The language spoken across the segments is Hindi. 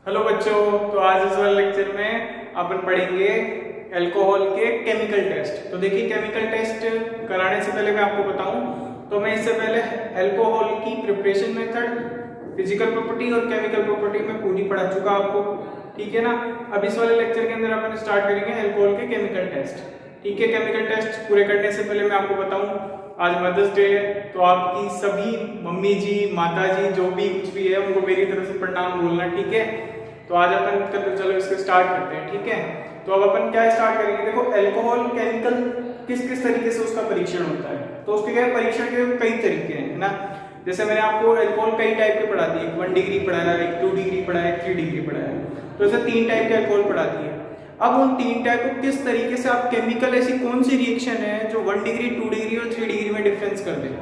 हेलो बच्चों, तो आज इस वाले लेक्चर में अपन पढ़ेंगे अल्कोहल के केमिकल टेस्ट। तो देखिए, केमिकल टेस्ट कराने से पहले मैं आपको बताऊं तो मैं इससे पहले अल्कोहल की प्रिपरेशन मेथड, फिजिकल प्रॉपर्टी और केमिकल प्रॉपर्टी में पूरी पढ़ा चुका आपको। ठीक है ना। अब इस वाले लेक्चर के अंदर अपन स्टार्ट करेंगे अल्कोहल के केमिकल टेस्ट। ठीक है। केमिकल टेस्ट पूरे करने से पहले मैं आपको बताऊं, आज मदर्स डे है, तो आपकी सभी मम्मी जी, माता जी, जो भी कुछ भी है, उनको मेरी तरफ से प्रणाम बोलना। ठीक है। तो आज अपन चलो इसको स्टार्ट करते हैं। ठीक है। तो अब अपन क्या स्टार्ट करेंगे, देखो अल्कोहल केमिकल किस किस तरीके से उसका परीक्षण होता है। तो उसके क्या परीक्षण के कई तरीके हैं, है ना। जैसे मैंने आपको अल्कोहल कई टाइप के पढ़ा दिए, 1 डिग्री पढ़ाया, 2 डिग्री पढ़ाया, 3 डिग्री पढ़ाया। तो ऐसे 3 टाइप के अल्कोहल पढ़ा दिए। अब उन 3 टाइप को किस तरीके से आप केमिकल, ऐसी कौन सी रिएक्शन है जो 1 डिग्री, 2 डिग्री और 3 डिग्री में डिफरेंस कर दे,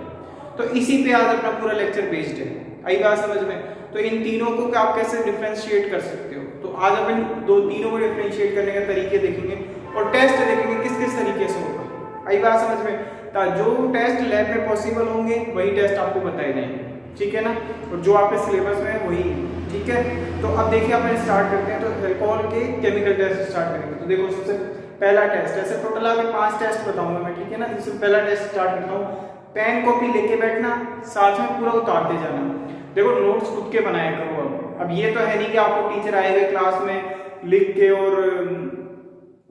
तो इसी पे आज अपना पूरा लेक्चर बेस्ड है। आई बात समझ में। तो इन तीनों को आप कैसे डिफरेंशिएट कर सकते हो, तो आज अपन तीनों को डिफरेंशिएट करने के तरीके देखेंगे और टेस्ट देखेंगे किस किस तरीके से होगा। आई बात समझ में। जो टेस्ट लैब में पॉसिबल होंगे वही टेस्ट आपको बताए जाएंगे। ठीक है ना। और जो आपके सिलेबस में है वही। ठीक है। तो अब देखिए अपन स्टार्ट करते हैं। तो अल्कोहल के केमिकल टेस्ट स्टार्ट करेंगे। तो देखो, सबसे पहला टेस्ट, ऐसे टोटल आगे 5 टेस्ट बताऊंगा मैं। ठीक है ना। जिससे पहला टेस्ट स्टार्ट करता हूँ। पेन कॉपी लेके बैठना, साथ में पूरा उतारते जाना। देखो, नोट्स खुद के बनाया करो। अब ये तो है नहीं कि आपको टीचर आएगा क्लास में लिख के और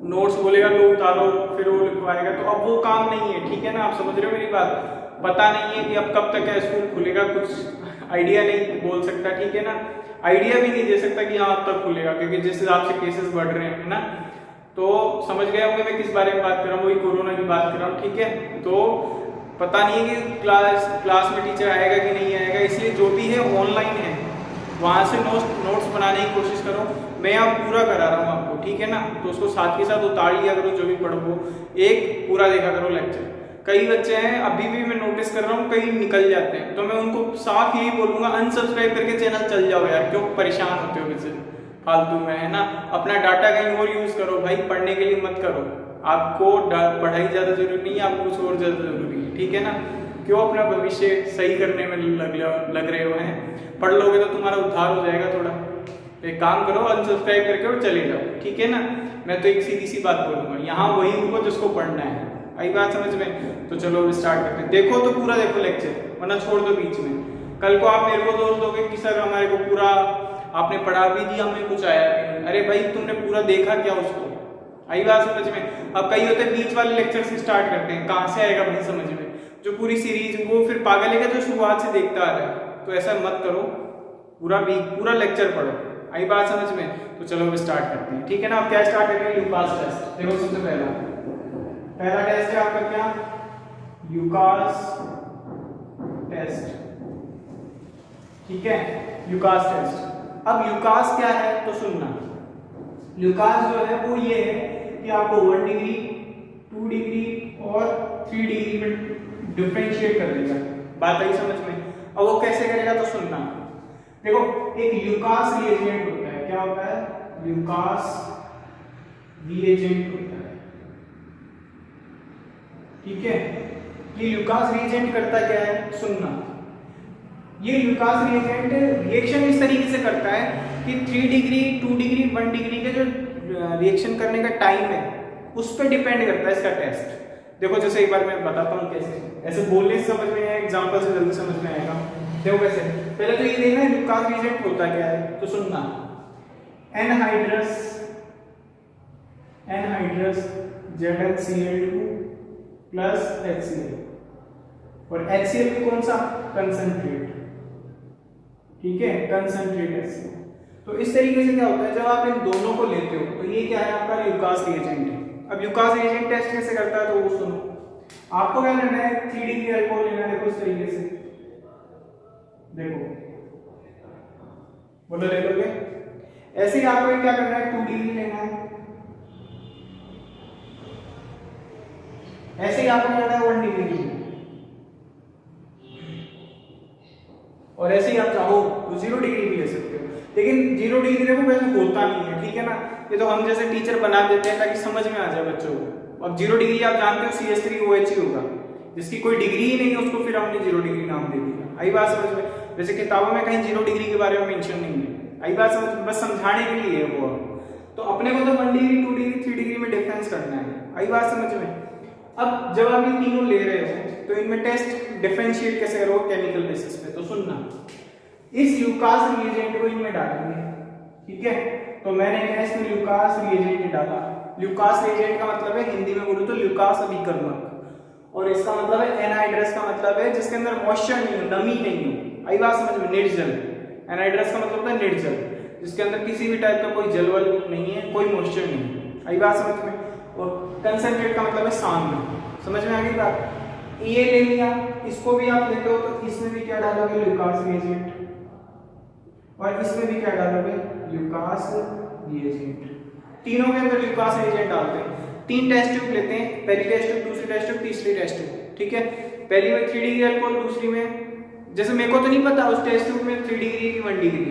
नोट्स बोलेगा लो उतारो, फिर वो लिखवाएगा, तो अब वो काम नहीं है। ठीक है ना। आप समझ रहे हो मेरी बात। पता नहीं है कि अब कब तक है स्कूल खुलेगा, कुछ आइडिया नहीं बोल सकता। ठीक है ना। आइडिया भी नहीं दे सकता कि हाँ अब तक खुलेगा, क्योंकि जिस हिसाब से केसेस बढ़ रहे हैं ना। तो समझ गए होंगे मैं किस बारे में बात कर रहा हूँ, वही कोरोना की बात कर रहा हूँ। ठीक है। तो पता नहीं है कि क्लास में टीचर आएगा कि नहीं आएगा, इसलिए जो भी है ऑनलाइन है, वहाँ से नोट्स बनाने की कोशिश करो। मैं अब पूरा करा रहा हूँ आपको। ठीक है ना। तो उसको साथ के साथ उतार लिया करो, जो भी पढ़ो एक पूरा देखा करो लेक्चर। कई बच्चे हैं, अभी भी मैं नोटिस कर रहा हूँ, कई निकल जाते हैं, तो मैं उनको साफ यही बोलूंगा, अनसब्सक्राइब करके चैनल चल जाओ यार, क्यों परेशान होते हो वैसे फालतू में, है ना। अपना डाटा कहीं और यूज करो भाई, पढ़ने के लिए मत करो। आपको पढ़ाई ज्यादा जरूरी नहीं है, आपको कुछ और ज्यादा जरूरी है। ठीक है ना। क्यों अपना भविष्य सही करने में लग रहे हो हैं। पढ़ लोगे तो तुम्हारा उद्धार हो जाएगा थोड़ा। एक काम करो, अनसब्सक्राइब करके और चले जाओ। ठीक है ना। मैं तो एक सीधी सी बात बोलूंगा, यहाँ वही रुको जिसको पढ़ना है। आई बात समझ में। तो चलो अब स्टार्ट करते हैं। देखो तो पूरा देखो लेक्चर, वरना छोड़ दो बीच में। कल को आप मेरे को दोष दोगे कि सर हमारे को पूरा आपने पढ़ा भी दिया, हमें कुछ आया भी नहीं। अरे भाई, तुमने पूरा देखा क्या उसको। आई बात समझ में। अब कई होते बीच वाले लेक्चर से स्टार्ट करते हैं, कहाँ से आएगा भाई समझ में। जो पूरी सीरीज, वो फिर पागल है जो शुरुआत से देखता आ रहा है। तो ऐसा मत करो, पूरा लेक्चर पढ़ो। आई बात समझ में। तो चलो अब स्टार्ट करते हैं। ठीक है ना। अब क्या स्टार्ट करेंगे, ल्यूकास टेस्ट। देखो, सबसे पहला टेस्ट है आपका क्या, ल्यूकास टेस्ट। ठीक है। Lucas test. अब ल्यूकास क्या है तो सुनना। ल्यूकास जो है वो ये है कि आपको 1 डिग्री, 2 डिग्री और 3 डिग्री में डिफरेंशिएट कर देगा। बात आई समझ में। अब वो कैसे करेगा तो सुनना। देखो, एक ल्यूकास रिएजेंट होता है। क्या होता है, ल्यूकास रिएजेंट होता है। ठीक है। ये ल्यूकास रिएजेंट करता क्या है, सुनना। ये ल्यूकास रिएजेंट रिएक्शन इस तरीके से करता है कि 3 डिग्री, 2 डिग्री, 1 डिग्री के जो रिएक्शन करने का टाइम है उस पर डिपेंड करता है इसका टेस्ट। देखो, जैसे एक बार मैं बताता हूँ कैसे, ऐसे बोलने से समझ में आएगा, एग्जांपल से जल्दी समझ में आएगा। देखो कैसे, पहले तो ये देखना ल्यूकास रिएजेंट होता क्या है तो सुनना। एनहाइड्रस ZnCl2 प्लस HCl और HCl भी कौन सा, कंसंट्रेट। ठीक है, कंसंट्रेट HCl। तो इस तरीके से क्या होता है, जब आप इन दोनों को लेते हो तो ये क्या है, आपका ल्यूकास रिएजेंट है। अब ल्यूकास रिएजेंट टेस्ट कैसे करता है तो वो सुनो। आपको क्या करना है, 3 डिग्री अल्कोहल लेना है। देखो इस तरीके से, देखो बोलो, ले लोगे। ऐसे ही आपको क्या करना है, 2 डिग्री लेना है। ऐसे ही आपको लेना है 1 डिग्री लेना है। और ऐसे ही आप चाहो तो 0 डिग्री भी ले सकते हो, लेकिन 0 डिग्री देखो वैसे होता नहीं है। ठीक है ना। ये तो हम जैसे टीचर बना देते हैं ताकि समझ में आ जाए बच्चों को। अब 0 डिग्री आप जानते हो CH3OH ही होगा, जिसकी कोई डिग्री ही नहीं है उसको फिर हमने 0 डिग्री नाम दे दिया। आई बात समझ में। वैसे किताबों में कहीं 0 डिग्री के बारे में मेंशन नहीं है। आई बात समझ, बस समझाने के लिए है वो। तो अपने को तो 1 डिग्री 2 डिग्री 3 डिग्री में डिफरेंस करना है। आई बात समझ में। अब जब आप ये तीनों ले रहे हो तो इनमें टेस्ट डिफरेंशिएट कैसे करोगे, केमिकल बेसिस पे। तो सुनना, इस ल्यूकास रिएजेंट को इनमें डालेंगे, ठीक है। तो मैंने क्या इसमें ल्यूकास रिएजेंट डाला। ल्यूकास रिएजेंट का मतलब है हिंदी में बोलूं तो ल्यूकास अभिकर्मक, और इसका मतलब है एनहाइड्रस का मतलब है जिसके अंदर मॉइस्चर नहीं हो, नमी नहीं हो। आई बात समझ में। निर्जल, एनहाइड्रस का मतलब होता है निर्जल, जिसके अंदर किसी भी टाइप का कोई जलवल नहीं है, कोई मॉइस्चर नहीं है। आई बात समझ में। और कंसंट्रेट का मतलब है सांद्र। समझ में आ गई बात। ये ले लिया, इसको भी आप लेते हो तो इसमें भी क्या डालोगे, ल्यूकास रिएजेंट, और इसमें भी क्या डालोगे, ल्यूकास रिएजेंट। तीनों के अंदर ल्यूकास रिएजेंट डालते हैं। 3 टेस्ट ट्यूब लेते हैं, पहली टेस्ट ट्यूब, दूसरी टेस्ट ट्यूब, तीसरी टेस्ट ट्यूब, ठीक है। पहली में 3 डिग्री अल्कोहल, दूसरी में जैसे मेरे को तो नहीं पता उस टेस्ट ट्यूब में 3 डिग्री की 1 डिग्री,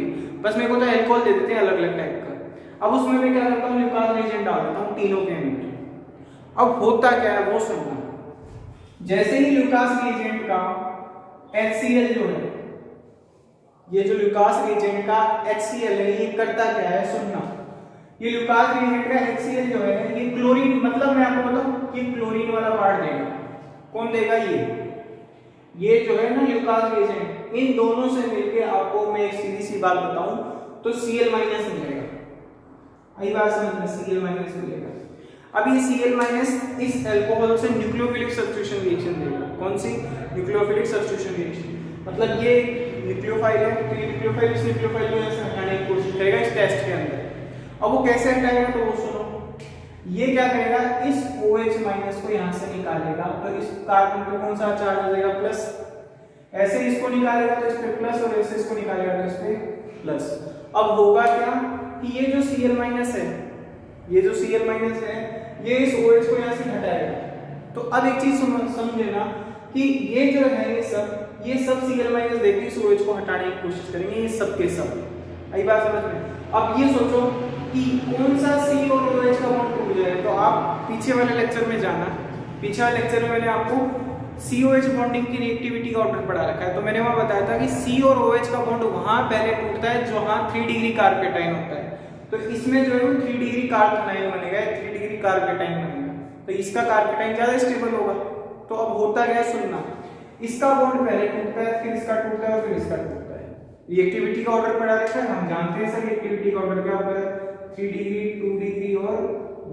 बस मेरे को तो अल्कोहल दे देते हैं अलग अलग टाइप का। अब उसमें मैं क्या करता हूँ, ल्यूकास रिएजेंट डाल देता हूँ तीनों के अंदर। अब होता क्या है वो सुनना। जैसे ही ल्यूकास रिएजेंट का HCl जो है, ये जो ल्यूकास रिएजेंट का HCl है, ये करता क्या है सुनना। ये ल्यूकास रिएजेंट का HCl जो है ये क्लोरीन, मतलब मैं आपको बताऊं ये क्लोरीन वाला पार्ट देगा। कौन देगा, ये जो है ना ल्यूकास रिएजेंट, इन दोनों से मिलके आपको मैं एक सीधी सी बात बताऊं तो Cl- मिलेगा। आई बात समझ में, Cl- मिलेगा। अब ये Cl- इस अल्कोहल से न्यूक्लियोफिलिक सब्स्टिट्यूशन रिएक्शन देगा। कौन सी, न्यूक्लियोफिलिक सब्स्टिट्यूशन रिएक्शन। मतलब ये न्यूक्लियोफाइल है तो ये न्यूक्लियोफाइल इस न्यूक्लियोफाइल को ऐसे हटाने की कोशिश करेगा इस टेस्ट के अंदर। अब वो कैसे हटाएगा तो वो सुनो, ये क्या करेगा, इस OH- को यहां से निकालेगा तो इस कार्बन पे कौन सा चार्ज हो जाएगा, प्लस। ऐसे इसको निकालेगा तो इस पे प्लस, और ऐसे इसको निकालेगा तो इस पे प्लस। अब होगा क्या कि ये जो Cl- है, ये जो Cl- है, ये इस OH को यहां से हटाएगा। तो अब एक चीज समझ लेना कि ये जो है ये सब Cl- देके इस OH को हटाने की कोशिश करेंगे, ये सब के सब। आई बात समझ में। अब ये सोचो कि कौन सा C और OH का बॉन्ड टूट जाए, तो आप पीछे वाले लेक्चर में जाना। पीछे वाले लेक्चर में मैंने आपको COH बॉन्डिंग की रिएक्टिविटी का ऑर्डर पढ़ा रखा है। तो मैंने वहां बताया था कि C और OH का बॉन्ड वहां पहले टूटता है जहां 3 डिग्री कार्पेटाइन होता है। तो इसमें जो है वो 3 डिग्री कार्बोनाइन बनेगा, 3 डिग्री कार्पेटाइन बनेगा। तो इसका कार्पेटाइन ज्यादा स्टेबल होगा। तो अब होता क्या सुनना, इसका बॉन्ड पहले टूटता है, फिर इसका टूटता है, और फिर इसका टूटता है। रिएक्टिविटी का ऑर्डर पढ़ा रखा है, हम जानते हैं सर रिएक्टिविटी का ऑर्डर क्या होता है, 3 डिग्री 2 डिग्री और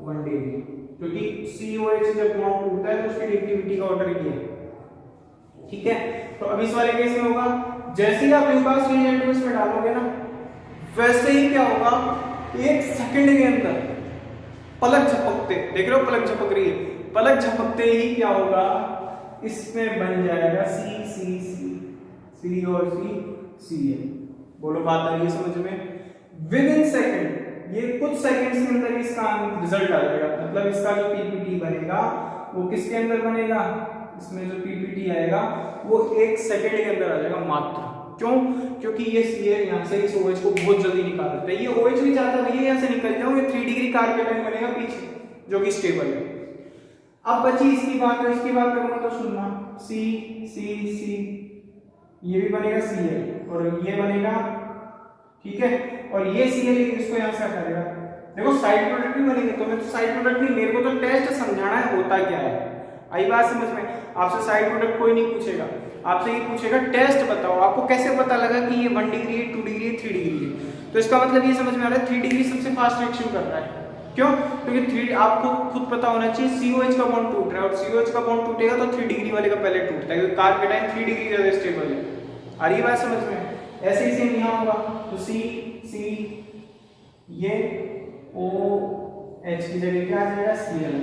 1 डिग्री। क्योंकि COH जब बॉन्ड टूटता है तो उसकी रिएक्टिविटी का ऑर्डर ये है, ठीक है। तो अब इस वाले केस में होगा, जैसे ही आप ल्यूकास रिएजेंट को इसमें डालोगे ना, वैसे ही क्या होगा, 1 सेकंड के अंदर पलक झपकते, देख रहे हो पलक झपक रही है, पलक झपकते ही क्या होगा, इसमें बन जाएगा C और Cl। बोलो बात आ रही है समझ में। विद इन सेकंड, ये कुछ सेकंड्स के अंदर इसका रिजल्ट आ जाएगा। मतलब इसका जो पीपीटी बनेगा वो किसके अंदर बनेगा, इसमें जो पीपीटी आएगा वो 1 सेकंड के अंदर आ जाएगा मात्र। क्यों, क्योंकि ये Cl यहाँ से इस OH को बहुत जल्दी निकाल देता है। ये OH भी चाहता है भैया यहाँ से निकल जाओ, ये 3 डिग्री कार्बोनाइन बनेगा पीछे जो कि स्टेबल है। अब बची इसकी बात, है इसकी बात करूंगा तो सुनना, C ये भी बनेगा Cl और ये बनेगा, ठीक है। और ये Cl इसको यहां से हटा देगा। देखो साइड प्रोडक्ट भी बनेंगे, तो मैं तो साइड प्रोडक्ट नहीं, मेरे को तो टेस्ट समझाना है होता क्या है। आई बात समझ में। आपसे साइड प्रोडक्ट कोई नहीं पूछेगा, आपसे ये पूछेगा टेस्ट बताओ, आपको कैसे पता लगा कि ये 1 डिग्री है, 2 डिग्री है, 3 डिग्री है। तो इसका मतलब ये समझ में आ रहा है 3 डिग्री सबसे फास्ट रिएक्शन कर रहा है। क्यों, क्योंकि 3 आपको खुद पता होना चाहिए COH का बॉन्ड टूट रहा है, और COH का बॉन्ड टूटेगा तो 3 डिग्री वाले का पहले टूटता है, क्योंकि कार्बोनाइन 3 डिग्री ज्यादा स्टेबल है। आ रही बात समझ में। ऐसे ही सेम यहाँ होगा, तो C ये OH की जगह क्या आ जाएगा, Cl।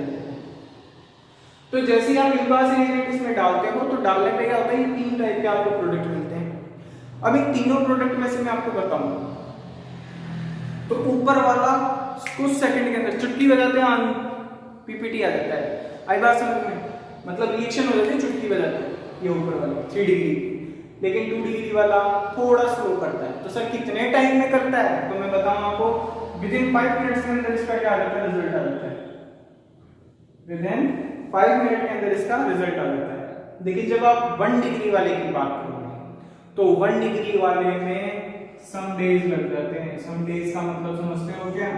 तो जैसे ही आप ल्यूकास रिएजेंट इसमें डालते हो तो डालने पे क्या होता है, ये 3 टाइप के आपको प्रोडक्ट मिलते हैं। अब इन तीनों प्रोडक्ट में से मैं आपको बताऊंगा। तो ऊपर वाला कुछ सेकंड के अंदर चुटकी बजाते हैं पीपीटी आ जाता है। आई बात समझ में, मतलब रिएक्शन हो जाती है चुटकी बजाते हैं, ये ऊपर वाला 3 डिग्री। लेकिन 2 डिग्री वाला थोड़ा स्लो करता है। तो सर कितने टाइम में करता है, तो मैं बताऊं आपको, विद इन 5 मिनट्स के अंदर इसका क्या आ जाता है, रिजल्ट आ जाता है। विद इन 5 मिनट के अंदर इसका रिजल्ट आ जाता है। देखिए जब आप 1 डिग्री वाले की बात करोगे तो 1 डिग्री वाले में सम डेज लग जाते हैं। सम डेज का मतलब समझते हो क्या?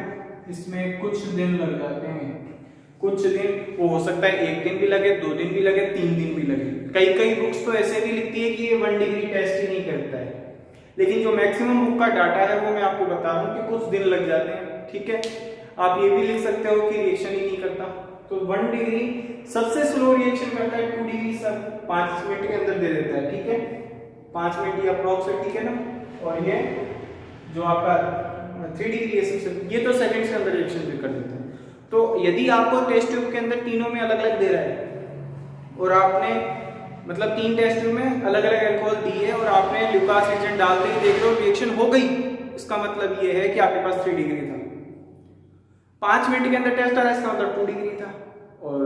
इसमें कुछ दिन लग जाते हैं। कुछ दिन वो हो सकता है 1 दिन भी लगे, 2 दिन भी लगे, 3 दिन भी लगे। कई कई बुक्स तो ऐसे भी लिखती है कि ये 1 डिग्री टेस्ट ही नहीं करता है, लेकिन जो मैक्सिमम बुक का डाटा है वो मैं आपको बता रहा हूँ कि कुछ दिन लग जाते हैं। ठीक है, आप ये भी लिख सकते हो कि रिएक्शन ही नहीं करता। तो 1 डिग्री सबसे स्लो रिएक्शन करता है, 2 डिग्री सब 5 मिनट के अंदर दे देता है। ठीक है, 5 मिनट या अप्रोक्स है, ठीक है ना। और ये जो आपका 3 डिग्री ये तो सेकंड्स के अंदर रिएक्शन भी कर देता है। तो यदि आपको टेस्ट ट्यूब के अंदर तीनों में अलग अलग दे रहा है और आपने मतलब 3 टेस्ट ट्यूब में अलग अलग अल्कोहल दी है और आपने ल्यूकास एजेंट डालते ही देख लो रिएक्शन हो गई, इसका मतलब ये है कि आपके पास 3 डिग्री था। 5 मिनट के अंदर टेस्ट आ रहा है, इसका मतलब 2 डिग्री था। और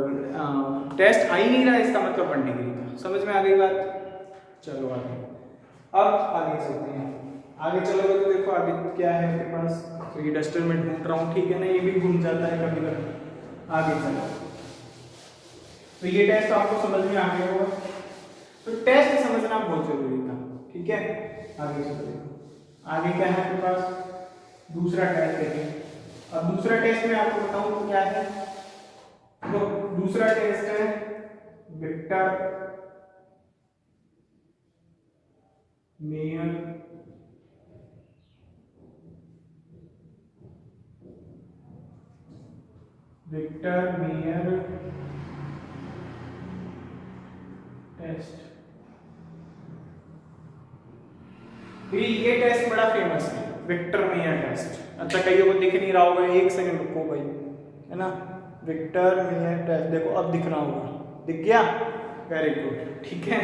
टेस्ट आ ही नहीं रहा है, इसका मतलब 1 डिग्री था। समझ में आ गई बात? चलो आगे, अब आगे चलते हैं। आगे चलोगे तो देखो आगे क्या है आपके पास। तो ये डस्टर में ढूंढ रहा हूँ, ठीक है ना, ये भी घूम जाता है कभी कभी। आगे चलो, तो ये टेस्ट आपको समझ में आ गया होगा। तो टेस्ट समझना बहुत जरूरी था। ठीक है, आगे चलते हैं। आगे क्या है आपके पास? दूसरा टेस्ट देखें। अब दूसरा टेस्ट में आपको बताऊं तो क्या है। तो दूसरा टेस्ट है विक्टर मेयर टेस्ट। तो ये टेस्ट बड़ा फेमस है, विक्टर मेयर टेस्ट। अच्छा, कईयों को दिख नहीं रहा होगा, 1 सेकंड रुको भाई, है ना। विक्टर मेयर टेस्ट देखो, अब दिख रहा होगा, दिख गया, वेरी गुड। ठीक है,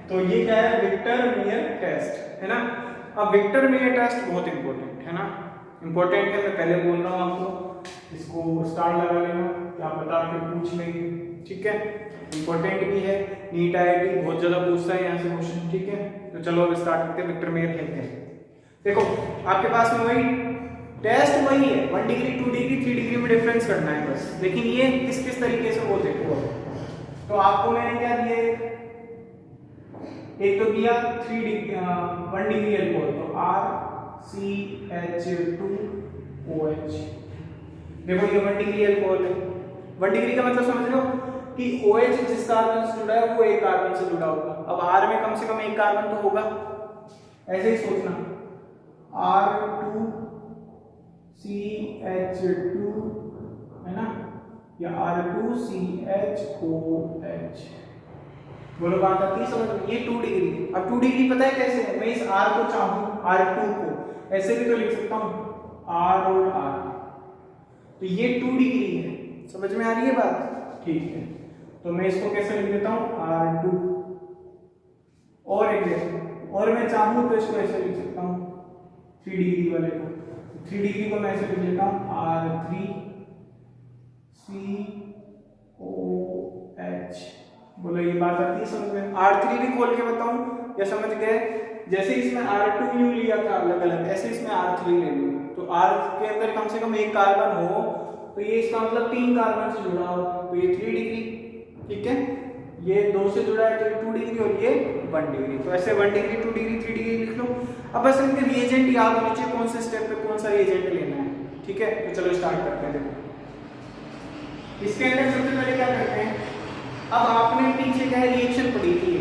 तो ये क्या है? विक्टर मेयर टेस्ट, है ना। अब विक्टर मेयर टेस्ट बहुत इंपॉर्टेंट है ना। इंपॉर्टेंट है, मैं पहले बोल रहा हूँ आपको, इसको स्टार लगा लेना, क्या पता फिर पूछ लेंगे। ठीक है, इंपॉर्टेंट भी है, नीट आईआईटी बहुत ज्यादा पूछता है यहाँ से क्वेश्चन। ठीक है, तो चलो अब स्टार्ट करते हैं। विक्टर मेयर है। देखो आपके पास में वही टेस्ट वही है, 1 डिग्री 2 डिग्री 3 डिग्री में डिफरेंस करना है बस, लेकिन ये किस किस तरीके से वो देखो। तो आपको मैंने क्या दिया, एक तो दिया 1 डिग्री अल्कोहल, तो RCH2OH। देखो ये 1 डिग्री अल्कोहल है। 1 डिग्री का मतलब समझ लो कि OH जिस कार्बन से जुड़ा है वो एक कार्बन से जुड़ा होगा। अब R में कम से कम एक कार्बन तो होगा, ऐसे ही सोचना, R2CH2 है ना, या R2CHOH। बोलो बात आती है समझ में? ये 2 डिग्री। अब 2 डिग्री पता है कैसे है? मैं इस R को चाहूँ, R2 को ऐसे भी तो लिख सकता हूँ, R और R। तो ये 2 डिग्री है, समझ में आ रही है बात? ठीक है, तो मैं इसको कैसे लिख देता हूँ, R2। और एक और मैं चाहूँ तो इसको ऐसे लिख सकता हूँ, 3 डिग्री वाले को। 3 डिग्री को मैं ऐसे लिख देता हूँ, R3COH। बोलो ये बात आती है समझ में? R3 भी खोल के बताऊं या समझ गए? जैसे इसमें R2 यूं लिया था अलग अलग, ऐसे इसमें R3 ले लो। तो R के अंदर कम से कम एक कार्बन हो, तो ये इसका मतलब 3 कार्बन से जुड़ा हो, तो ये 3 डिग्री। ठीक है, ये 2 से जुड़ा है तो ये 2 डिग्री और ये 1 डिग्री। तो ऐसे 1 डिग्री 2 डिग्री 3 डिग्री लिख लो। अब बस इनके रिएजेंट याद होने चाहिए, कौन से स्टेप पे कौन सा रिएजेंट लेना है। ठीक है, तो चलो स्टार्ट करते हैं। देखो इसके अंदर सबसे पहले क्या करते हैं, अब आपने पीछे क्या है रिएक्शन पढ़ी थी,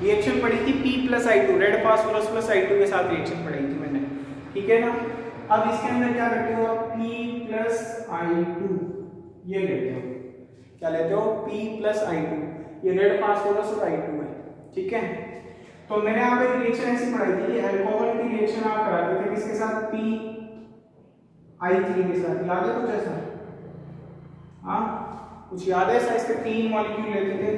रिएक्शन पढ़ी थी P+I2, red phosphorus plus I2 के साथ रिएक्शन पढ़ी थी मैंने। ठीक है ना। अब इसके अंदर क्या करते हो आप, P+I2 ये लेते हो। क्या लेते हो? P+I2, ये रेड फास्फोरस और I2 है। ठीक है, तो मैंने आप एक रिएक्शन ऐसी पढ़ाई थी, अल्कोहल की रिएक्शन आप कराते थे किसके साथ, PI3 के साथ। याद है कुछ ऐसा? हाँ, कुछ याद है ऐसा? इसके 3 मॉलिक्यूल लेते थे,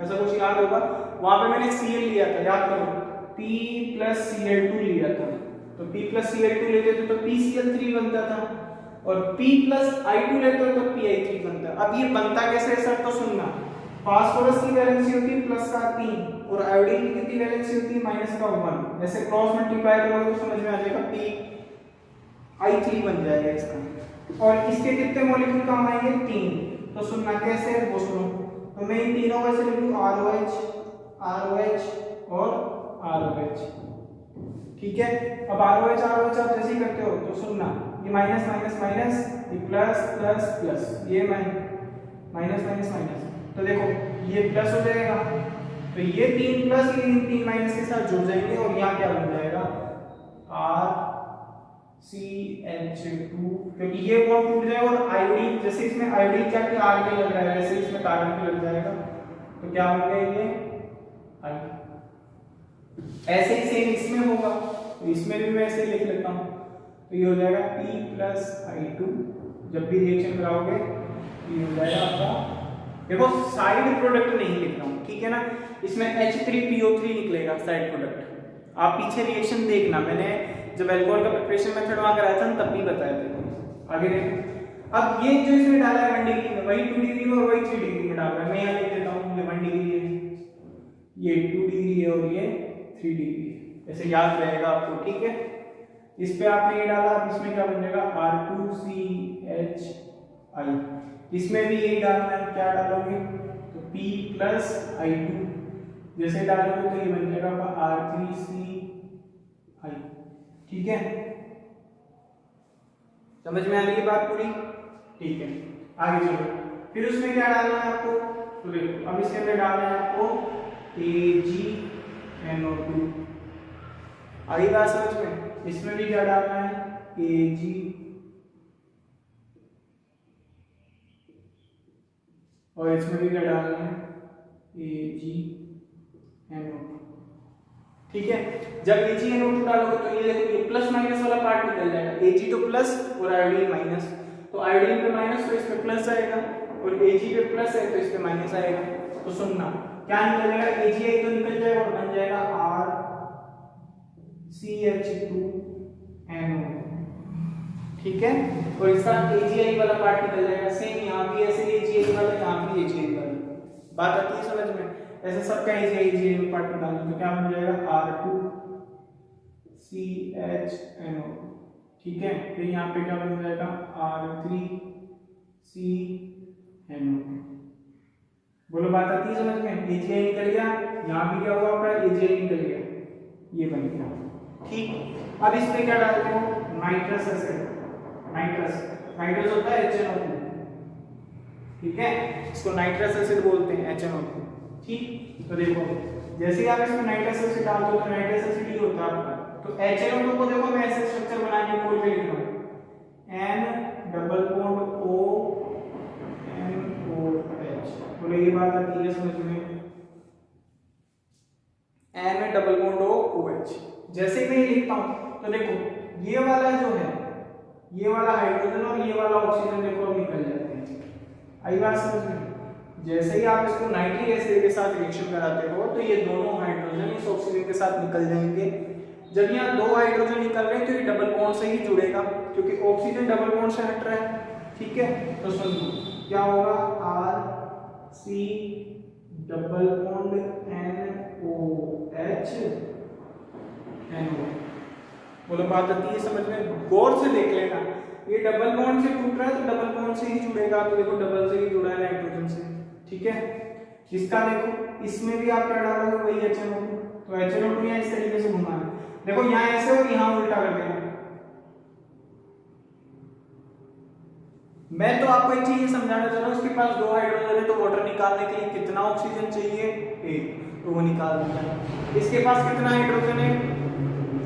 ऐसा कुछ याद होगा। वहां पे मैंने Cl लिया था, याद करो, P+Cl2 लिया था। तो P+Cl2 लेते थे तो PCl3 बनता था, और P+I2 लेते हो तो PI3 बनता। अब ये बनता कैसे है सर? तो सुनना, फास्फोरस की वैलेंसी होती है प्लस का 3 और आयोडीन की कितनी वैलेंसी होती है? माइनस का 1। ऐसे क्रॉस मल्टीप्लाई करोगे तो समझ में आ जाएगा, PI3 बन जाएगा इसका। और इसके कितने मॉलिक्यूल काम आएंगे? 3। तो सुनना कैसे है वो सुनो। तो मैं इन तीनों में से लिख लूं ROH, ROH और ROH। ठीक है। अब ROH ROH आप जैसे ही करते हो तो सुनना, ये माइनस माइनस माइनस, ये प्लस प्लस प्लस, ये माइनस माइनस माइनस, तो देखो ये प्लस हो जाएगा, तो ये 3 प्लस ये 3 माइनस के साथ जुड़ जाएंगे और यहाँ क्या बन जाएगा RCH2, क्योंकि ये बॉन्ड टूट जाएगा और आयोडीन, जैसे इसमें आयोडीन क्या कि R के लग रहा है वैसे इसमें कार्बन के लग जाएगा, तो क्या बन गया ये I। ऐसे ही सेम इसमें होगा, तो इसमें भी मैं ऐसे लिख लेता हूँ, तो ये हो जाएगा P प्लस I2, जब भी रिएक्शन कराओगे ये हो जाएगा आपका, देखो साइड प्रोडक्ट नहीं लिख रहा हूँ, ठीक है ना, इसमें H3PO3 निकलेगा साइड प्रोडक्ट। आप पीछे रिएक्शन देखना, मैंने जब अल्कोहल का प्रिपरेशन मेथड वहां कराया था तब भी बताया था। आगे देखो, अब ये जो इसमें डाला है 1 डिग्री में, वही 2 डिग्री में और वही 3 डिग्री में डाल रहा है, मैं यहाँ लिख देता हूँ, ये 1 डिग्री है, ये 2 डिग्री है और ये 3 डिग्री है, ऐसे याद रहेगा आपको, ठीक है। इस पे आपने ये डाला, अब इसमें क्या बन जाएगा R2CHI, इसमें भी यही डालना है, क्या डालोगे तो P प्लस I2, जैसे डालोगे तो ये बन जाएगा R3CI, ठीक है। समझ में आ रही है बात पूरी, ठीक है। आगे चलो, फिर उसमें क्या डालना है आपको, तो देखो अब इसके अंदर डालना है आपको AgNO2, आई बात समझ में। इसमें भी क्या डालना है Ag, और इसमें भी क्या डालना है AgNO2, ठीक है। जब AgNO2 डालोगे तो ये देखो ये प्लस माइनस वाला पार्ट निकल जाएगा, Ag तो प्लस और आयोडीन माइनस, तो आयोडीन पे माइनस तो इस पे प्लस आएगा और Ag पे प्लस है तो इस पे माइनस आएगा, तो सुनना क्या निकल जाएगा, AgI तो निकल जाएगा और बन जाएगा RCH2NO, ठीक है। और इसका AgI वाला पार्ट निकल जाएगा, सेम यहाँ भी ऐसे AgI वाला, यहाँ भी AgI वाला, बात आती है समझ में, ऐसे सबका AgI में पार्ट निकालना, तो क्या बन जाएगा R2CHNO, ठीक है। फिर यहाँ पे क्या बन जाएगा R3CNO, बोलो बात आती है समझ में, AgI निकल गया, यहाँ भी क्या हुआ आपका AgI निकल गया, ये बन गया, ठीक। अब इसमें क्या डालते हो नाइट्रस एसिड, नाइट्रस होता है HNO2, ठीक है, इसको नाइट्रस एसिड बोलते हैं HNO2, ठीक। तो देखो जैसे ही आप इसमें नाइट्रस एसिड डालते हो तो नाइट्रस एसिड ही होता है आपका, तो HNO2 को देखो मैं ऐसे स्ट्रक्चर बनाने के बोल के लिख रहा हूं, N double bond O NOH, बोलो ये बात आती है समझ में, N double bond O OH, जैसे मैं लिखता हूं तो देखो ये वाला जो है, ये वाला हाइड्रोजन और ये वाला ऑक्सीजन देखो अब निकल जाते हैं, आई बात समझ में। जैसे ही आप इसको नाइट्रिक एसिड के साथ रिएक्शन कराते हो तो ये दोनों हाइड्रोजन इस ऑक्सीजन के साथ निकल जाएंगे, जब यहाँ 2 हाइड्रोजन निकल रहे हैं तो ये डबल बॉन्ड से ही जुड़ेगा, क्योंकि ऑक्सीजन डबल बॉन्ड से हट रहा है, ठीक है। तो सुनो क्या होगा RC double bond NOH NO, बोलो बात आती है समझ में, गौर से देख लेना, ये डबल बॉन्ड से टूट रहा है तो डबल बॉन्ड से ही जुड़ेगा, तो देखो डबल से ही जुड़ा है नाइट्रोजन से, ठीक है। इसका देखो इसमें भी आप क्या डालोगे वही HNO2, तो HNO2 यहाँ इस तरीके से घुमाना, देखो यहाँ ऐसे और यहाँ उल्टा कर देना। मैं तो आपको एक चीज समझाना चाह रहा हूँ, उसके पास 2 हाइड्रोजन है तो वाटर निकालने के लिए कितना ऑक्सीजन चाहिए 1, तो वो निकाल देता है। इसके पास कितना हाइड्रोजन है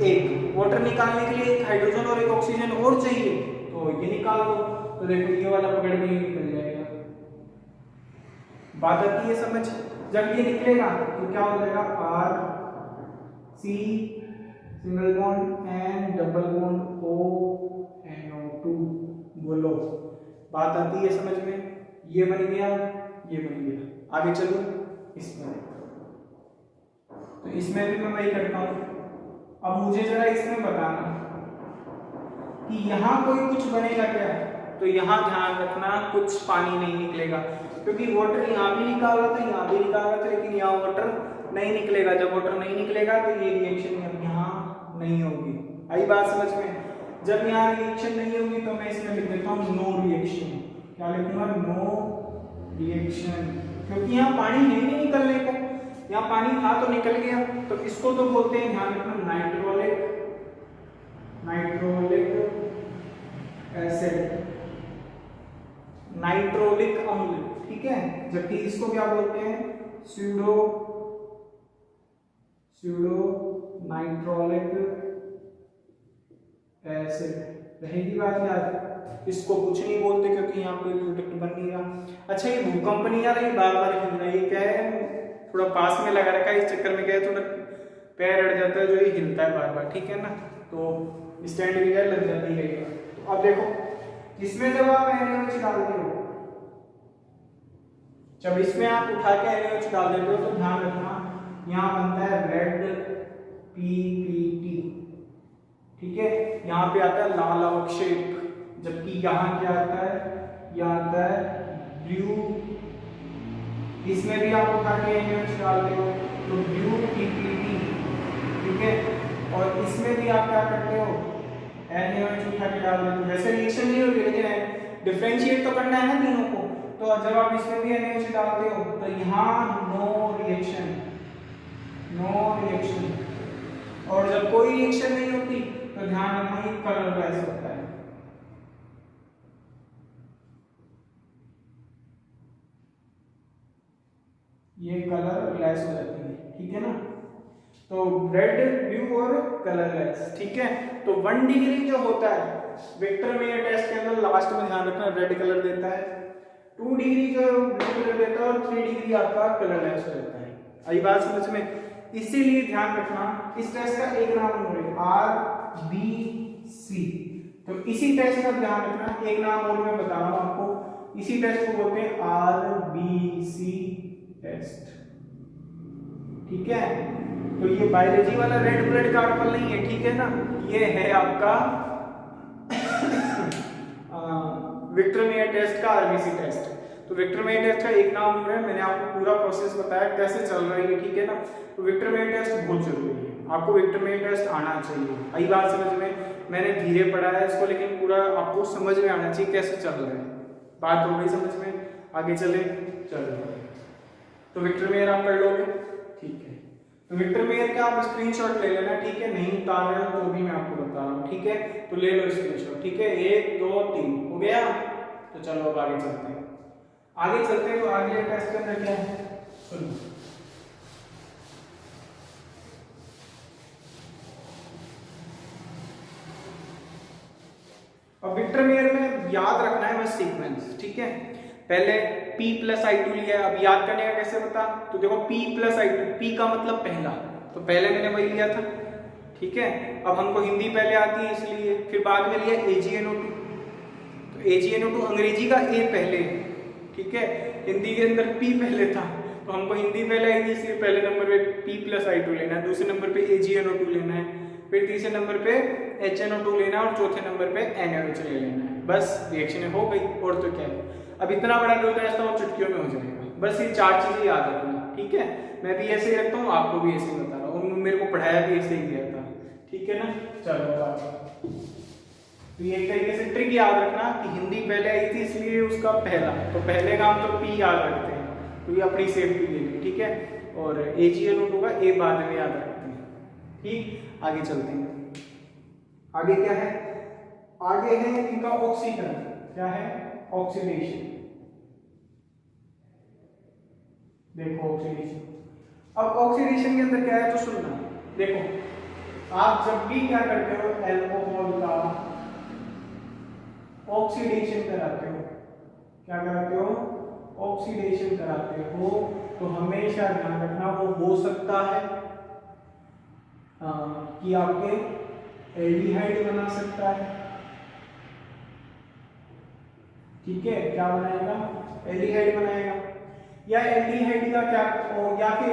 1, वाटर निकालने के लिए 1 हाइड्रोजन और 1 ऑक्सीजन और चाहिए, तो ये निकाल दो, तो देखो ये वाला पकड़ के निकल जाएगा, बात आती है समझ। जब ये निकलेगा तो क्या हो जाएगा RC single bond N double bond O NO2, बोलो बात आती है समझ में, ये बन गया ये बन गया। आगे चलो इसमें, तो इसमें भी मैं वही करता हूँ। अब मुझे जरा इसमें बताना कि यहाँ कोई कुछ बनेगा क्या, तो यहाँ ध्यान रखना कुछ पानी नहीं निकलेगा, क्योंकि वाटर यहाँ भी निकाल रहा था यहाँ भी निकाल रहा था, लेकिन यहाँ वाटर नहीं निकलेगा। जब वाटर नहीं निकलेगा तो ये रिएक्शन यहाँ नहीं होगी, आई बात समझ में। जब यहाँ रिएक्शन नहीं होगी तो मैं इसमें लिख देता हूँ नो रिएक्शन, क्या लिखूंगा नो रिएक्शन, क्योंकि यहाँ पानी है नहीं निकलने को, यहाँ पानी था तो निकल गया, तो इसको तो बोलते हैं ध्यान रखना नाइट्रोलिक नाइट्रोलिक एसिड, नाइट्रोलिक अम्ल, ठीक है। जबकि इसको क्या बोलते हैं, स्यूडो नाइट्रोलिक एसिड। रहेगी बात याद, इसको कुछ नहीं बोलते क्योंकि यहाँ कोई प्रोडक्ट बन नहीं रहा। अच्छा ये भूकंप नहीं आ रहा, ये बार बार हिल रहा है, ये क्या है, थोड़ा पास में लगा रखा है, इस चक्कर में क्या है, थोड़ा पैर अड़ जाता है जो ये हिलता है बार बार, ठीक है ना। तो स्टैंड भी लग जाती है कई बार। तो अब देखो इसमें जब आप NaOH डालते हो, जब इसमें आप उठा के NaOH डाल देते हो तो ध्यान रखना यहाँ बनता है रेड PPT, ठीक है। यहाँ पे आता है लाल अवक्षेप, जबकि यहाँ क्या आता है, यहाँ आता है ब्लू। इसमें भी आप उठा के NaOH डालते हो तो ब्लू PPT, ठीक है। और इसमें भी आप क्या करते हो, NaOH उठा के डाल देते हो। वैसे रिएक्शन नहीं होगी लेकिन डिफरेंशिएट तो करना है ना तीनों को, तो जब आप इसमें भी NaOH डालते हो तो यहाँ नो रिएक्शन, और जब कोई रिएक्शन नहीं होती तो ध्यान रखना ये कलर लेस होता है। ये कलर लेस हो जाती है, ठीक है ना। तो रेड, ब्लू और कलरलेस, ठीक है। तो 1 डिग्री जो होता है विक्टर मेयर टेस्ट के अंदर लास्ट में ध्यान रखना रेड कलर देता है, 2 डिग्री जो ब्लू कलर देता है और 3 डिग्री आपका कलरलेस देता है। आई बात समझ में। इसीलिए ध्यान रखना इस टेस्ट का एक नाम है RBC। तो इसी टेस्ट का ध्यान रखना, एक नाम और मैं बता रहा हूं आपको, इसी टेस्ट को बोलते हैं RBC टेस्ट, ठीक है। तो ये बायोलॉजी वाला रेड ब्लड कार्पल नहीं है, ठीक है ना, ये है आपका विक्टर मेयर टेस्ट का RBC टेस्ट। तो विक्टर मेयर टेस्ट का एक नाम है, मैंने आपको पूरा प्रोसेस बताया कैसे चल रही है, ठीक है ना। तो विक्टर मेयर टेस्ट बहुत जरूरी है, आपको विक्टर मेयर टेस्ट आना चाहिए। आई बात समझ में। मैंने धीरे पढ़ा है इसको, लेकिन पूरा आपको समझ में आना चाहिए कैसे चल रहा है। बात हो गई समझ में, आगे चले। चलो तो विक्टर मेयर आप कर लोगे, ठीक है। तो विक्टर मेयर का आप स्क्रीनशॉट ले लेना, ठीक है। नहीं उतार रहे हो तो भी मैं आपको बता रहा हूँ, ठीक है। तो ले लो स्क्रीनशॉट, ठीक है। 1 2 3 हो गया। तो चलो अब आगे चलते हैं। तो आगे टेस्ट के अंदर क्या है, सुनो। अब विक्टर मेयर में याद रखना है बस सीक्वेंस, ठीक है। पहले P+I2 लिया, अब याद करने का कैसे बता। तो देखो P+I2, P का मतलब पहला, तो पहले मैंने वही लिया था, ठीक है। अब हमको हिंदी पहले आती है इसलिए, फिर बाद में लिया AgNO2। तो AgNO2 अंग्रेजी का A पहले, ठीक है। हिंदी के अंदर P पहले था, तो हमको हिंदी पहले आई थी इसलिए पहले नंबर पे P+I2 लेना है, दूसरे नंबर पे AgNO2 लेना है, फिर तीसरे नंबर पे HNO2 लेना है और चौथे नंबर पे NaOH ले लेना है। बस रिएक्शन हो गई, और तो क्या है। अब इतना बड़ा जो टेस्ट है वो चुटकियों में हो जाएगा। बस ये 4 चीजें याद रखना, ठीक है। मैं भी ऐसे ही रखता हूँ, आपको भी ऐसे ही बता रहा हूँ, मेरे को पढ़ाया भी ऐसे ही गया था, ठीक है ना। चलो तो ये एक तरीके से ट्रिक याद रखना कि हिंदी पहले आई थी इसलिए उसका पहला, तो पहले का हम तो P याद रखते हैं, तो ये अपनी सेफ्टी के लिए, ठीक है। और AgNO2 का A बाद में याद रखते हैं, ठीक। आगे चलते हैं। आगे क्या है, आगे है इनका ऑक्सीकरण, क्या है, ऑक्सीडेशन। देखो ऑक्सीडेशन, अब ऑक्सीडेशन के अंदर क्या है तो सुनना। देखो आप जब भी क्या करते हो, अल्कोहल का ऑक्सीडेशन कराते हो, क्या कराते हो, ऑक्सीडेशन कराते हो, तो हमेशा ध्यान रखना वो हो सकता है कि आपके एल्डिहाइड बना सकता है, ठीक है। क्या बनाएगा, एल्डिहाइड बनाएगा, या एल्डिहाइड का क्या, या फिर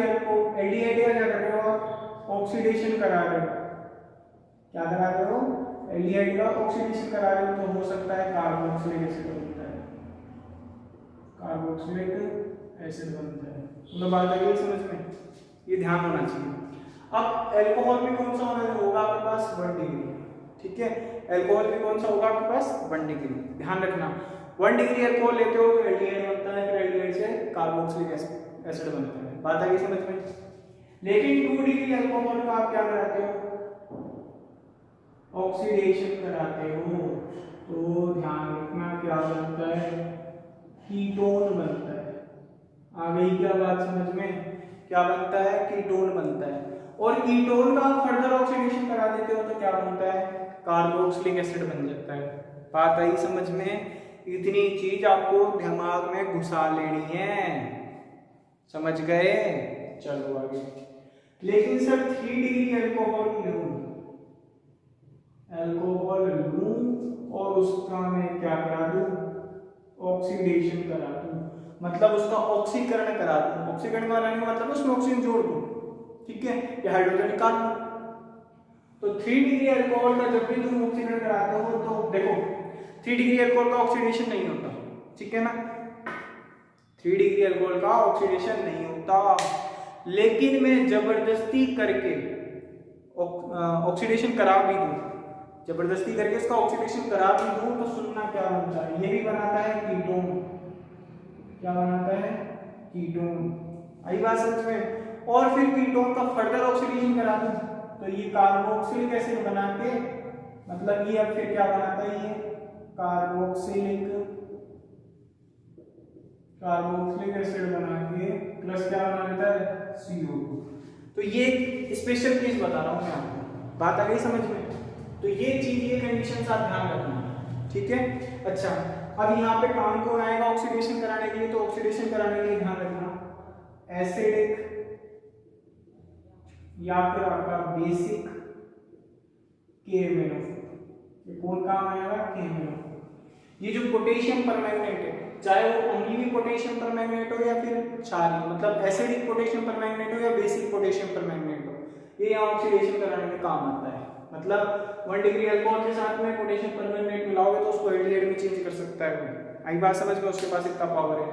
एल्डिहाइड का क्या कर रहे हो, ऑक्सीडेशन करा रहे हो, क्या करा रहे हो, एल्डिहाइड का ऑक्सीडेशन करा रहे हो, तो हो सकता है कार्बोक्सिलिक एसिड बनता है, कार्बोक्सिलिक एसिड बनता है। मतलब बात आ गई समझ में, ये ध्यान होना चाहिए। अब अल्कोहल में कौन सा होगा आपके पास, 1 डिग्री, ठीक है। अल्कोहल में कौन सा होगा आपके पास, 1 डिग्री, ध्यान रखना। 1 डिग्री अल्कोहल लेते हो तो एल्डिहाइड बनता है, फिर एल्डिहाइड से कार्बोक्सिलिक एसिड बनता है। बात आ गई समझ में। लेकिन 2 डिग्री अल्कोहल का आप क्या कराते हो, ऑक्सीडेशन कराते हो तो ध्यान रखना क्या बनता है, कीटोन बनता है। आ गई क्या बात समझ में, क्या बनता है, कीटोन बनता है। और कीटोन का फर्दर ऑक्सीडेशन करा देते हो तो क्या बनता है, कार्बोक्सिलिक एसिड बन जाता है। बात आई समझ में, इतनी चीज आपको दिमाग में घुसा लेनी है, समझ गए। चलो आगे। लेकिन सर 3 डिग्री अल्कोहल लूं और उसका मैं क्या करा दूं, ऑक्सीडेशन करा दूं, मतलब उसका ऑक्सीकरण करा दूं। ऑक्सीकरण कराने का मतलब उसमें ऑक्सीजन जोड़ दूं, ठीक है, या हाइड्रोजन निकाल दूं। तो 3 डिग्री अल्कोहल का जब भी तुम ऑक्सीकरण कराते हो तो देखो 3 डिग्री अल्कोहल का ऑक्सीडेशन नहीं होता, ठीक है ना, 3 डिग्री अल्कोहल का ऑक्सीडेशन नहीं होता। लेकिन मैं जबरदस्ती करके ऑक्सीडेशन करा भी दूं, जबरदस्ती करके इसका ऑक्सीडेशन करा भी दूं तो सुनना क्या बनता है, ये भी बनाता है कीटोन। क्या बनाता है, कीटोन। आई बात समझ में। और फिर कीटोन का फर्दर ऑक्सीडेशन करा दूं तो ये कार्बोक्सिलिक एसिड बना के, मतलब ये अब फिर क्या बनाता है, ये कार्बोक्सिलिक एसिड बना के प्लस क्या बना देता है, CO2। तो ये स्पेशल केस बता रहा हूं मैं आपको, बात आ गई समझ में। तो ये चीज, ये कंडीशन आप ध्यान रखना, ठीक है। अच्छा, अब यहाँ पे काम कौन आएगा ऑक्सीडेशन कराने के लिए, तो ऑक्सीडेशन कराने के लिए ध्यान रखना एसिडिक या फिर आपका बेसिक KMnO। ये कौन काम आएगा, KMnO। ये जो पोटेशियम परमैंगनेट है, चाहे वो अम्लीय पोटेशियम परमैंगनेट हो या फिर क्षारीय, मतलब एसिडिक पोटेशियम परमैंगनेट हो या बेसिक पोटेशियम परमैंगनेट हो, ये यहाँ ऑक्सीडेशन कराने में काम आता है। मतलब 1 डिग्री अल्कोहल के साथ में पोटेशियम परमैंगनेट मिलाओगे तो उसको एल्डिहाइड में चेंज कर सकता है। आई बात समझ में, उसके पास इतना पावर है,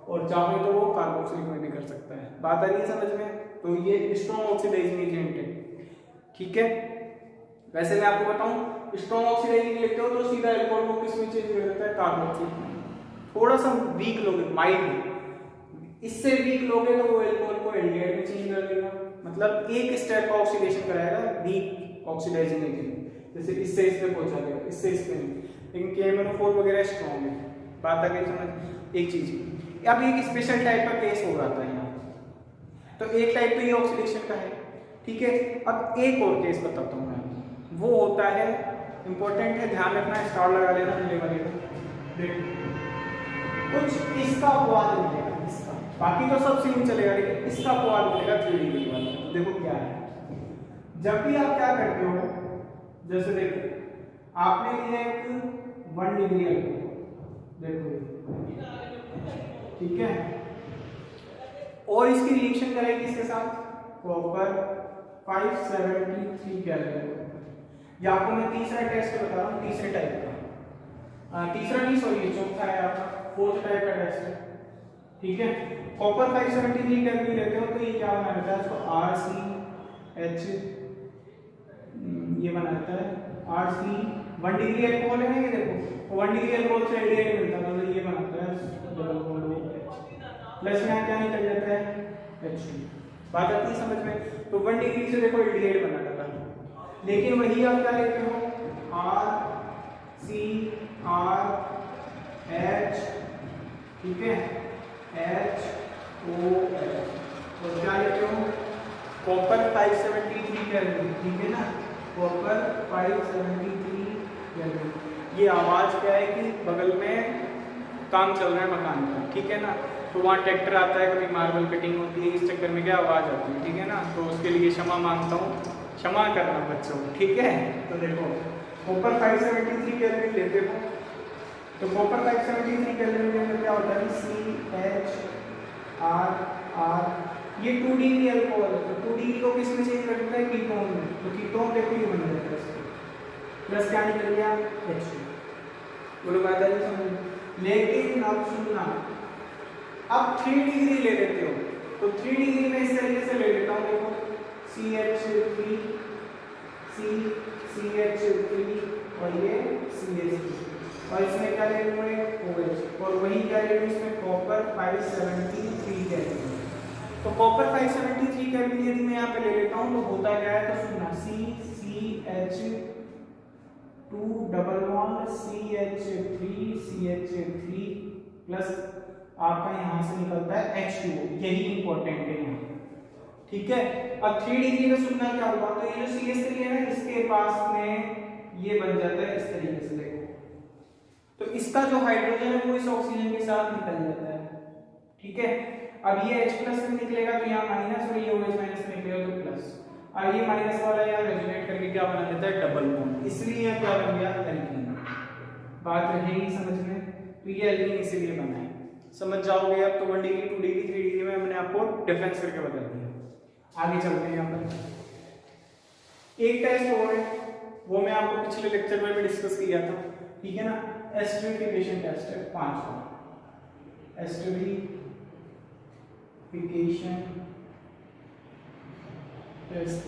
और चाहे तो वो कार्बोक्सिलिक में भी कर सकता है। बात आ रही है समझ में। तो ये स्ट्रॉन्ग ऑक्सीडाइजिंग एजेंट है, ठीक है। वैसे मैं आपको बताऊं, स्ट्रॉन्ग ऑक्सीडाइजिंग लेते हो तो सीधा अल्कोहल को किस में चेंज कर देता है, कार्बोक्सिलिक में। थोड़ा सा वीक लोगे, माइल्ड, इससे वीक लोगे तो वो अल्कोहल को एल्डिहाइड में चेंज कर देगा, मतलब एक स्टेप का ऑक्सीडेशन कराएगा वीक ऑक्सीडाइजिंग एजेंट, जैसे इससे इस पे पहुंचा देगा, इससे इस पे नहीं। लेकिन KMnO4 वगैरह स्ट्रॉन्ग है। बात आ गई समझ। एक चीज, अब एक स्पेशल टाइप का केस हो रहा था यहाँ, तो एक टाइप तो ये ऑक्सीडेशन का है, ठीक है। अब एक और केस बताता हूँ मैं, वो होता है इंपॉर्टेंट है, ध्यान रखना, स्टार लगा लेना मिले वाले को। देखो कुछ इसका अपवाद मिलेगा, इसका, बाकी तो सब सेम चलेगा, लेकिन इसका अपवाद मिलेगा 3 डिग्री वाला। तो देखो क्या है, जब भी आप क्या करते हो, जैसे देखो आपने लिया एक 1 डिग्री अल्कोहल, देखो ठीक है, और इसकी रिएक्शन करेगी इसके साथ कॉपर 573 कैलोरी। ये आपको मैं तीसरा टेस्ट बता रहा हूँ, तीसरे टाइप का, तीसरा नहीं सॉरी चौथा है आपका, 4th टाइप का टेस्ट है, ठीक है। कॉपर 573 कैलोरी लेते हो तो ये क्या बना देता है, इसको RCH ये बनाता है RC 1 डिग्री अल्कोहल है ना, ये देखो 1 डिग्री अल्कोहल से एल्डिहाइड मिलता है, मतलब ये बनाता है डबल बॉन्ड प्लस यहाँ क्या निकल जाता है H2। बात आती है समझ में। तो 1 डिग्री से देखो एल्डिहाइड बना डाला, लेकिन वही आप क्या लेते हो RCRH, ठीक है, HOH, और क्या लेते हो कॉपर 573 कैलोरी, ठीक है ना, कॉपर 573 कैलोरी। ये आवाज क्या है कि बगल में काम चल रहा है मकान का, ठीक है ना, तो वहाँ ट्रैक्टर आता है, कभी मार्बल कटिंग होती है, इस चक्कर में क्या आवाज आती है, ठीक है ना, तो उसके लिए क्षमा मांगता हूँ, क्षमा करना बच्चों, ठीक है। तो देखो कॉपर 573 कैलोरी लेते हो, तो कॉपर 573 कैलोरी में क्या होता है CHRR, ये 2 डिग्री अल्कोहल है, तो 2 डिग्री को किस में चेंज कर देता है, कीटोन में। तो कीटोन देखो ये बन जाता है, प्लस क्या निकल गया H2। बोलो बात है समझ। लेकिन अब सुनना, अब 3 डिग्री ले लेते हो, तो 3 डिग्री में इस तरीके से ले लेता हूँ, देखो CH3 CH3 और ये CH3, और इसमें क्या ले लूँगा OH, और वही क्या ले लूँ इसमें कॉपर 573 कैलोरी। तो कॉपर 573 कैलोरी यदि मैं यहाँ पे ले लेता हूँ तो होता क्या है, तो सुनना CCH 2 double bond CH3 plus आपका यहां से निकलता है H2O, यही इंपॉर्टेंट है यहाँ, ठीक है। अब 3 डिग्री में सुनना क्या होगा, तो ये जो CH3 है ना, इसके पास में ये बन जाता है इस तरीके से, देखो तो इसका जो हाइड्रोजन है वो इस ऑक्सीजन के साथ निकल जाता है, ठीक है। अब ये H प्लस में निकलेगा तो यहाँ माइनस, और ये OH माइनस में निकलेगा तो प्लस। अब ये माइनस वाला यहाँ रेजोनेट करके क्या बना देता है, डबल बॉन्ड, इसलिए यह क्या बन गया, एल्कीन। बात रहेगी समझ में, तो ये एल्कीन इसीलिए बना है, समझ जाओगे अब। तो 1 डिग्री 2 डिग्री 3 डिग्री में मैंने आपको डिफरेंस करके बता दिया। आगे चलते हैं यहाँ पर, एक टेस्ट और है, वो मैं आपको पिछले लेक्चर में भी डिस्कस किया था, ठीक है ना। एस्टरिफिकेशन टेस्ट है 5वां, एस्टरिफिकेशन टेस्ट,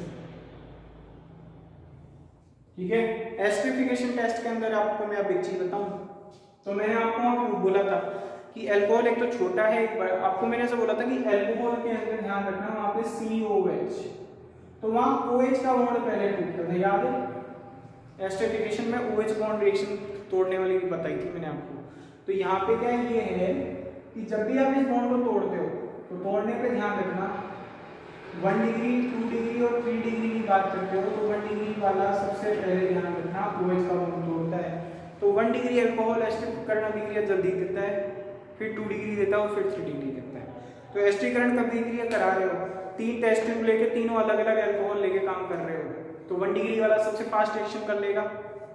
ठीक है। एस्टरिफिकेशन टेस्ट के अंदर आपको मैं अब एक चीज बताऊं, तो मैंने आपको बोला था कि अल्कोहल एक तो छोटा है, एक बड़ा, आपको मैंने ऐसा बोला था कि अल्कोहल के अंदर ध्यान रखना वहां पे COH, तो वहां OH का बॉन्ड पहले टूटता था, याद है। एस्टरिफिकेशन में OH बॉन्ड रिएक्शन तोड़ने वाली भी बताई थी मैंने आपको। तो यहाँ पे क्या ये है कि जब भी आप इस बॉन्ड को तोड़ते हो तो तोड़ने पे ध्यान रखना 1 डिग्री 2 डिग्री और 3 डिग्री की बात करते हो तो 1 डिग्री वाला सबसे पहले ध्यान रखना OH का बॉन्ड तोड़ता है। तो 1 डिग्री अल्कोहल एस्टरीकरण अभिक्रिया जल्दी देता है, फिर 2 डिग्री देता है और फिर 3 डिग्री देता है। तो एस्टरीकरण का अभिक्रिया करा रहे हो, 3 टेस्ट ट्यूब लेके तीनों अलग अलग अल्कोहल लेके काम कर रहे हो, तो 1 डिग्री वाला सबसे फास्ट रिएक्शन कर लेगा,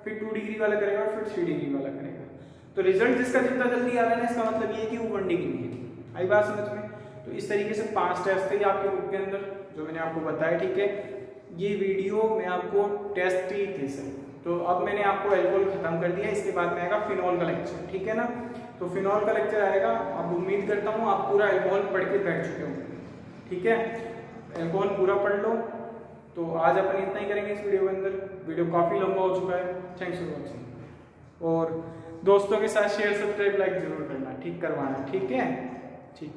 फिर 2 डिग्री वाला करेगा और फिर 3 डिग्री वाला करेगा। तो रिजल्ट जिसका जितना जल्दी आ रहा है इसका मतलब ये है कि वो 1 डिग्री है। आई बात समझ में। तो इस तरीके से 5 टेस्ट थे आपके बुक के अंदर जो मैंने आपको बताया, ठीक है। ये वीडियो मैं आपको टेस्ट ही थे सर, तो अब मैंने आपको अल्कोहल खत्म कर दिया, इसके बाद में आएगा फिनॉल का लेक्चर, ठीक है ना। तो फिनॉल का लेक्चर आएगा, अब उम्मीद करता हूँ आप पूरा अल्कोहल पढ़ के बैठ चुके होंगे, ठीक है। अल्कोहल पूरा पढ़ लो। तो आज अपन इतना ही करेंगे इस वीडियो के अंदर, वीडियो काफ़ी लंबा हो चुका है। थैंक्स फॉर वॉचिंग, और दोस्तों के साथ शेयर सब्सक्राइब लाइक जरूर करना, ठीक करवाना, ठीक है, ठीक।